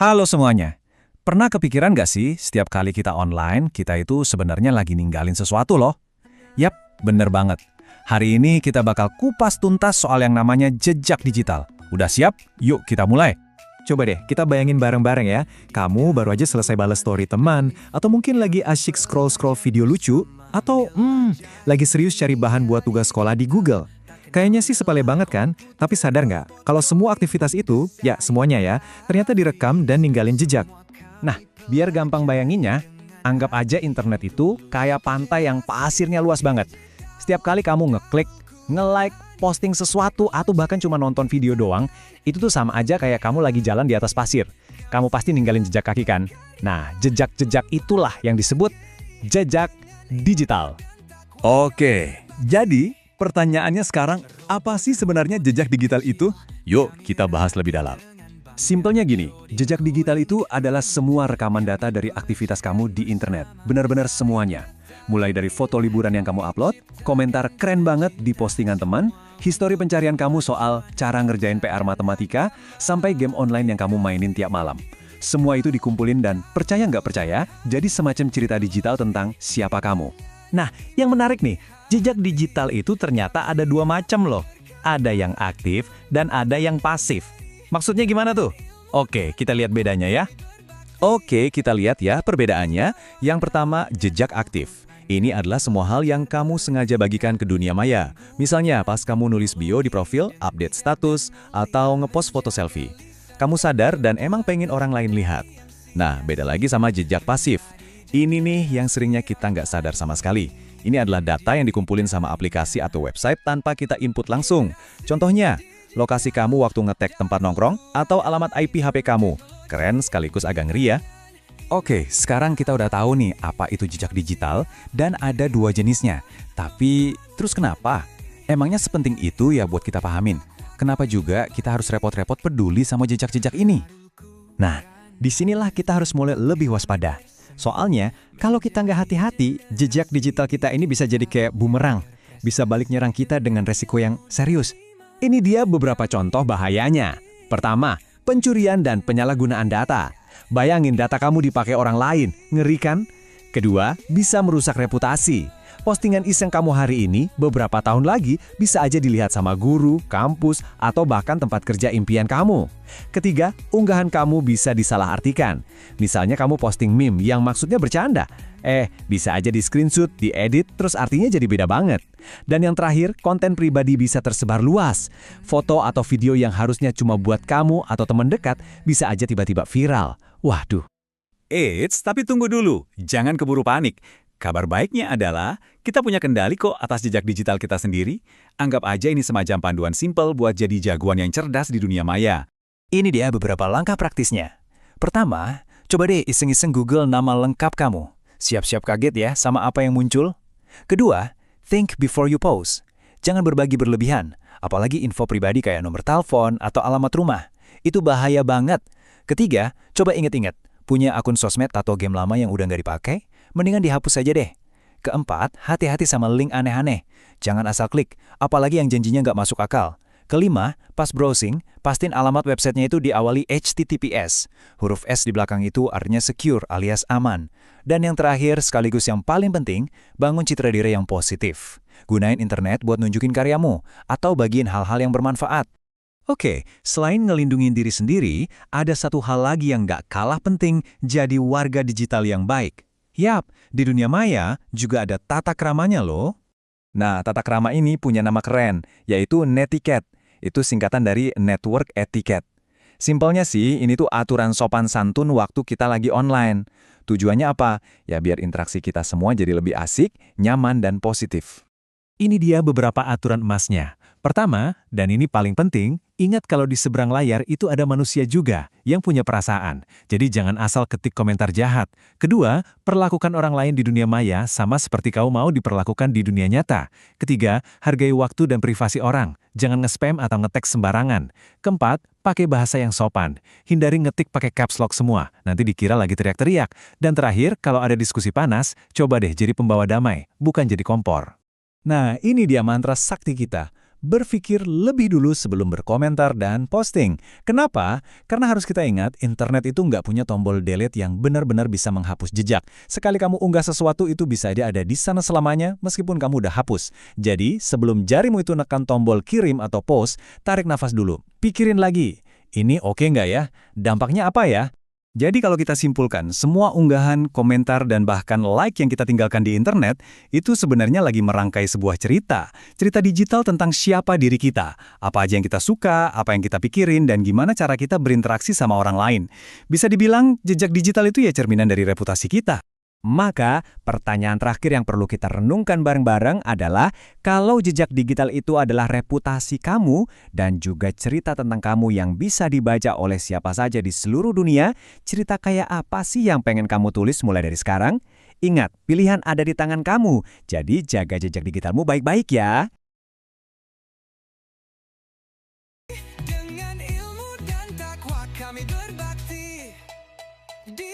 Halo semuanya. Pernah kepikiran nggak sih, setiap kali kita online, kita itu sebenarnya lagi ninggalin sesuatu loh? Yap, bener banget. Hari ini kita bakal kupas tuntas soal yang namanya jejak digital. Udah siap? Yuk kita mulai. Coba deh, kita bayangin bareng-bareng ya. Kamu baru aja selesai balas story teman, atau mungkin lagi asyik scroll-scroll video lucu, atau lagi serius cari bahan buat tugas sekolah di Google. Kayaknya sih sepele banget kan? Tapi sadar nggak, kalau semua aktivitas itu, ya semuanya ya, ternyata direkam dan ninggalin jejak. Nah, biar gampang bayanginnya, anggap aja internet itu kayak pantai yang pasirnya luas banget. Setiap kali kamu ngeklik, nge-like, posting sesuatu, atau bahkan cuma nonton video doang, itu tuh sama aja kayak kamu lagi jalan di atas pasir. Kamu pasti ninggalin jejak kaki kan? Nah, jejak-jejak itulah yang disebut jejak digital. Oke, jadi pertanyaannya sekarang, apa sih sebenarnya jejak digital itu? Yuk kita bahas lebih dalam. Simpelnya gini, jejak digital itu adalah semua rekaman data dari aktivitas kamu di internet. Benar-benar semuanya. Mulai dari foto liburan yang kamu upload, komentar keren banget di postingan teman, histori pencarian kamu soal cara ngerjain PR matematika, sampai game online yang kamu mainin tiap malam. Semua itu dikumpulin dan percaya nggak percaya, jadi semacam cerita digital tentang siapa kamu. Nah, yang menarik nih, jejak digital itu ternyata ada dua macam loh. Ada yang aktif dan ada yang pasif. Maksudnya gimana tuh? Oke, kita lihat bedanya ya. Oke, kita lihat ya perbedaannya. Yang pertama, jejak aktif. Ini adalah semua hal yang kamu sengaja bagikan ke dunia maya. Misalnya pas kamu nulis bio di profil, update status, atau ngepost foto selfie. Kamu sadar dan emang pengen orang lain lihat. Nah, beda lagi sama jejak pasif. Ini nih yang seringnya kita nggak sadar sama sekali. Ini adalah data yang dikumpulin sama aplikasi atau website tanpa kita input langsung. Contohnya, lokasi kamu waktu ngetek tempat nongkrong atau alamat IP HP kamu. Keren sekaligus agak ngeri ya. Oke, sekarang kita udah tahu nih apa itu jejak digital dan ada dua jenisnya. Tapi, terus kenapa? Emangnya sepenting itu ya buat kita pahamin? Kenapa juga kita harus repot-repot peduli sama jejak-jejak ini? Nah, disinilah kita harus mulai lebih waspada. Soalnya, kalau kita nggak hati-hati, jejak digital kita ini bisa jadi kayak bumerang. Bisa balik nyerang kita dengan resiko yang serius. Ini dia beberapa contoh bahayanya. Pertama, pencurian dan penyalahgunaan data. Bayangin data kamu dipakai orang lain, ngeri kan? Kedua, bisa merusak reputasi. Postingan iseng kamu hari ini, beberapa tahun lagi bisa aja dilihat sama guru, kampus, atau bahkan tempat kerja impian kamu. Ketiga, unggahan kamu bisa disalahartikan. Misalnya kamu posting meme yang maksudnya bercanda. Bisa aja di-screenshot, diedit, terus artinya jadi beda banget. Dan yang terakhir, konten pribadi bisa tersebar luas. Foto atau video yang harusnya cuma buat kamu atau teman dekat, bisa aja tiba-tiba viral. Waduh. Eits, tapi tunggu dulu. Jangan keburu panik. Kabar baiknya adalah, kita punya kendali kok atas jejak digital kita sendiri. Anggap aja ini semacam panduan simpel buat jadi jagoan yang cerdas di dunia maya. Ini dia beberapa langkah praktisnya. Pertama, coba deh iseng-iseng Google nama lengkap kamu. Siap-siap kaget ya sama apa yang muncul. Kedua, think before you post. Jangan berbagi berlebihan, apalagi info pribadi kayak nomor telepon atau alamat rumah. Itu bahaya banget. Ketiga, coba inget-inget, punya akun sosmed atau game lama yang udah nggak dipakai? Mendingan dihapus saja deh. Keempat, hati-hati sama link aneh-aneh. Jangan asal klik, apalagi yang janjinya nggak masuk akal. Kelima, pas browsing, pastiin alamat websitenya itu diawali HTTPS. Huruf S di belakang itu artinya secure alias aman. Dan yang terakhir, sekaligus yang paling penting, bangun citra diri yang positif. Gunain internet buat nunjukin karyamu, atau bagiin hal-hal yang bermanfaat. Oke, selain ngelindungin diri sendiri, ada satu hal lagi yang nggak kalah penting, jadi warga digital yang baik. Yap, di dunia maya juga ada tata kramanya loh. Nah, tata krama ini punya nama keren, yaitu netiquette. Itu singkatan dari network etiquette. Simpelnya sih, ini tuh aturan sopan santun waktu kita lagi online. Tujuannya apa? Ya biar interaksi kita semua jadi lebih asik, nyaman, dan positif. Ini dia beberapa aturan emasnya. Pertama, dan ini paling penting, ingat kalau di seberang layar itu ada manusia juga yang punya perasaan. Jadi jangan asal ketik komentar jahat. Kedua, perlakukan orang lain di dunia maya sama seperti kamu mau diperlakukan di dunia nyata. Ketiga, hargai waktu dan privasi orang. Jangan nge-spam atau nge-tag sembarangan. Keempat, pakai bahasa yang sopan. Hindari ngetik pakai caps lock semua, nanti dikira lagi teriak-teriak. Dan terakhir, kalau ada diskusi panas, coba deh jadi pembawa damai, bukan jadi kompor. Nah, ini dia mantra sakti kita. Berpikir lebih dulu sebelum berkomentar dan posting. Kenapa? Karena harus kita ingat, internet itu nggak punya tombol delete yang benar-benar bisa menghapus jejak. Sekali kamu unggah sesuatu, itu bisa aja ada di sana selamanya, meskipun kamu udah hapus. Jadi, sebelum jarimu itu nekan tombol kirim atau post, tarik nafas dulu. Pikirin lagi, ini oke nggak ya? Dampaknya apa ya? Jadi kalau kita simpulkan, semua unggahan, komentar, dan bahkan like yang kita tinggalkan di internet, itu sebenarnya lagi merangkai sebuah cerita. Cerita digital tentang siapa diri kita, apa aja yang kita suka, apa yang kita pikirin, dan gimana cara kita berinteraksi sama orang lain. Bisa dibilang, jejak digital itu ya cerminan dari reputasi kita. Maka, pertanyaan terakhir yang perlu kita renungkan bareng-bareng adalah, kalau jejak digital itu adalah reputasi kamu dan juga cerita tentang kamu yang bisa dibaca oleh siapa saja di seluruh dunia, cerita kayak apa sih yang pengen kamu tulis mulai dari sekarang? Ingat, pilihan ada di tangan kamu, jadi jaga jejak digitalmu baik-baik ya. Dengan ilmu dan takwa kami berbakti.